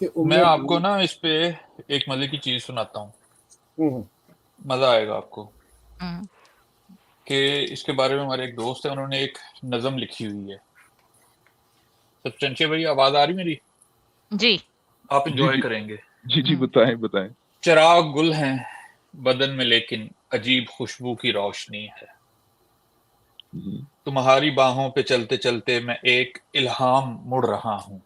کہ میں آپ کو نا اس پہ ایک مزے کی چیز سناتا ہوں، مزہ آئے گا آپ کو، کہ اس کے بارے میں ہمارے ایک دوست ہے، انہوں نے ایک نظم لکھی ہوئی ہے. سب چنچے بھائی آواز آ رہی میری؟ جی آپ انجوائے کریں گے. جی بتائیں. چراغ گل ہیں بدن میں لیکن عجیب خوشبو کی روشنی ہے، تمہاری باہوں پہ چلتے چلتے میں ایک الہام مڑ رہا ہوں.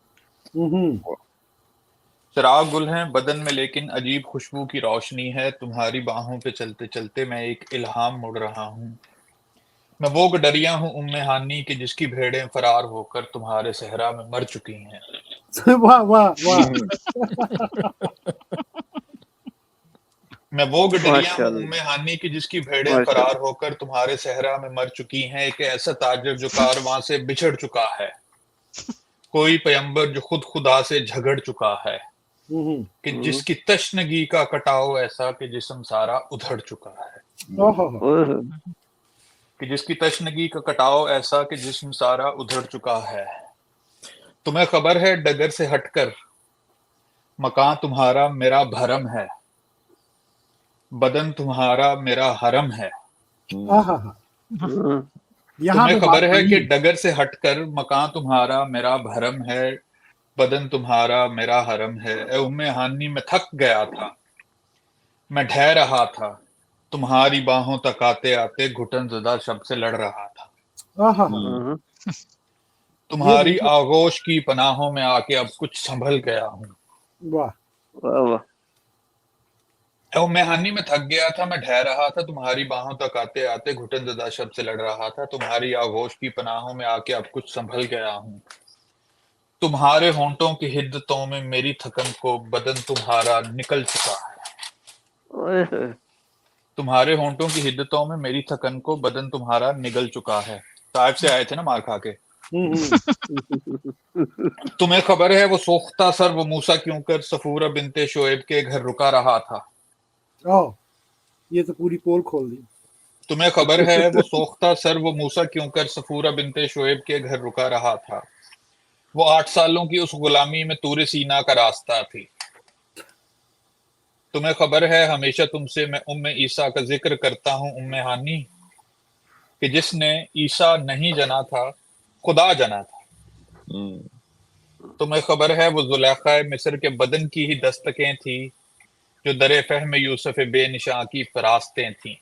چراغ گل ہیں بدن میں لیکن عجیب خوشبو کی روشنی ہے، تمہاری باہوں پہ چلتے چلتے میں ایک الہام مڑ رہا ہوں. میں وہ گڈریا ہوں ہانی کی جس کی بھیڑیں فرار ہو کر تمہارے صحرا میں مر چکی ہیں. واہ واہ واہ میں وہ گڈریا ہوں ہانی کی جس کی بھیڑیں فرار ہو کر تمہارے صحرا میں مر چکی ہیں. ایک ایسا تاجر جو کارواں سے بچھڑ چکا ہے، کوئی پیمبر جو خود خدا سے جھگڑ چکا ہے، کہ جس کی تشنگی کا کٹاؤ ایسا کہ جسم سارا ادھڑ چکا ہے، کہ جس کی تشنگی کا کٹاؤ ایسا کہ جسم سارا ادھڑ چکا ہے. تمہیں خبر ہے ڈگر سے ہٹ کر مکان تمہارا میرا بھرم ہے، بدن تمہارا میرا حرم ہے. تمہیں خبر ہے کہ ڈگر سے ہٹ کر مکان تمہارا میرا بھرم ہے، بدن تمہارا میرا حرم ہے. اے ام ہانی میں تھک گیا تھا، میں ڈھہ رہا تھا، تمہاری باہوں تک آتے آتے گھٹن زدہ شب سے لڑ رہا تھا. تمہاری آغوش کی پناہوں میں آ کے اب کچھ سنبھل گیا ہوں. اے ام ہانی میں تھک گیا تھا، میں ڈھہ رہا تھا، تمہاری باہوں تک آتے آتے گھٹن زدہ شب سے لڑ رہا تھا. تمہاری آغوش کی پناہوں میں آ کے اب کچھ سنبھل گیا ہوں. تمہارے ہونٹوں کی حدتوں میں میری تھکن کو بدن تمہارا نکل چکا ہے. تمہارے ہونٹوں کی حدتوں میں میری تھکن کو بدن تمہارا نگل چکا ہے. طائف سے آئے تھے نا مار کھا کے. تمہیں خبر ہے وہ سوختہ سر وہ موسیٰ کیوں کر صفورہ بنت شعیب کے گھر رکا رہا تھا. یہ تو پوری پول کھول دی. تمہیں خبر ہے وہ سوختہ سر وہ موسیٰ کیوں کر صفورہ بنت شعیب کے گھر رکا رہا تھا. وہ 8 سالوں کی اس غلامی میں طور سینا کا راستہ تھی. تمہیں خبر ہے ہمیشہ تم سے میں ام عیسیٰ کا ذکر کرتا ہوں ام ہانی، کہ جس نے عیسیٰ نہیں جنا تھا خدا جنا تھا. تمہیں خبر ہے وہ زلیخا مصر کے بدن کی ہی دستکیں تھی جو در فہم یوسف بے نشاں کی فراستیں تھیں.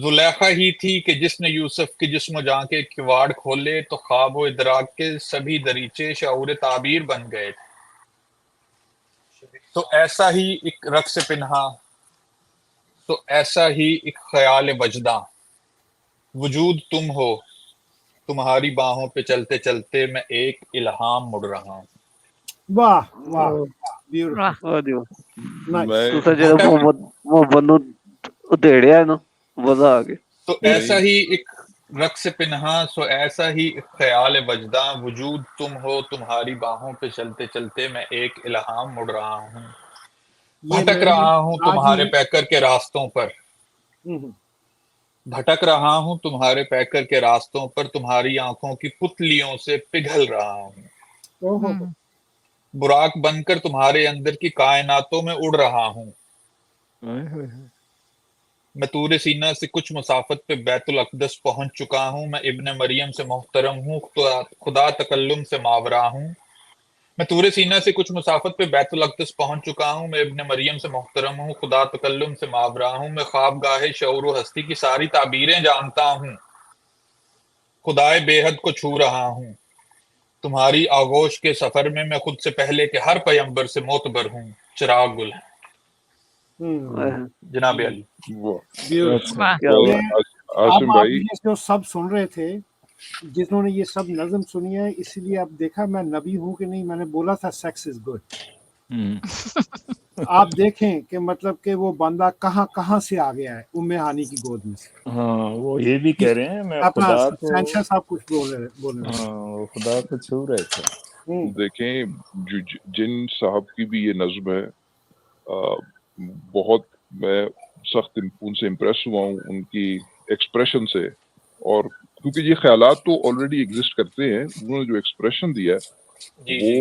زلیخا ہی تھی کہ جس نے یوسف کے جسم و جاں کے کواڑ کھولے تو خواب و ادراک کے سبھی دریچے شعور تعبیر بن گئے تھے. تو ایسا ہی ایک رقص پنہا، تو ایسا ہی ایک خیال وجداں، وجود تم ہو، تمہاری باہوں پہ چلتے چلتے میں ایک الہام مڑ رہا ہوں. واہ واہ تو ایسا ہی ایک رقص پنہا، سو ایسا ہی ایک خیال وجداں، وجود تم ہو، تمہاری باہوں پہ چلتے چلتے میں ایک الہام مڑ رہا ہوں. بھٹک رہا ہوں تمہارے پیکر کے راستوں پر، بھٹک رہا ہوں تمہارے پیکر کے راستوں پر، تمہاری آنکھوں کی پتلیوں سے پگھل رہا ہوں. براق بن کر تمہارے اندر کی کائناتوں میں اڑ رہا ہوں. میں طور سینا سے کچھ مسافت پہ بیت الاقدس پہنچ چکا ہوں. میں ابن مریم سے محترم ہوں، خدا تکلم سے ماورا ہوں. میں طور سینا سے کچھ مسافت پہ بیت الاقدس پہنچ چکا ہوں. میں ابن مریم سے محترم ہوں، خدا تکلم سے ماورا ہوں. میں خواب گاہ شعور و ہستی کی ساری تعبیریں جانتا ہوں، خدائے بے حد کو چھو رہا ہوں. تمہاری آغوش کے سفر میں میں خود سے پہلے کے ہر پیمبر سے معتبر ہوں. چراغ گل ہے. جناب علی. عاصم بھائی یہ جو سب سن رہے تھے، جنہوں نے یہ سب نظم سنی ہے، اسی لیے اب دیکھا میں نبی ہوں کہ نہیں. میں نے بولا تھا سیکس از گڈ. آپ دیکھیں کہ مطلب کہ وہ بندہ کہاں کہاں سے آ گیا ہے ام ہانی کی گود میں سے. ہاں وہ یہ بھی کہہ رہے ہیں میں اپنا خدا کو، سینشا صاحب کچھ بول رہے ہاں وہ خدا کو چھو رہے تھے. دیکھیں جن صاحب کی بھی یہ نظم ہے، بہت میں سخت ان سے امپریس ہوا ہوں ان کی ایکسپریشن سے. اور کیونکہ یہ خیالات تو آلریڈی ایگزسٹ کرتے ہیں، انہوں نے جو ایکسپریشن دیا ہے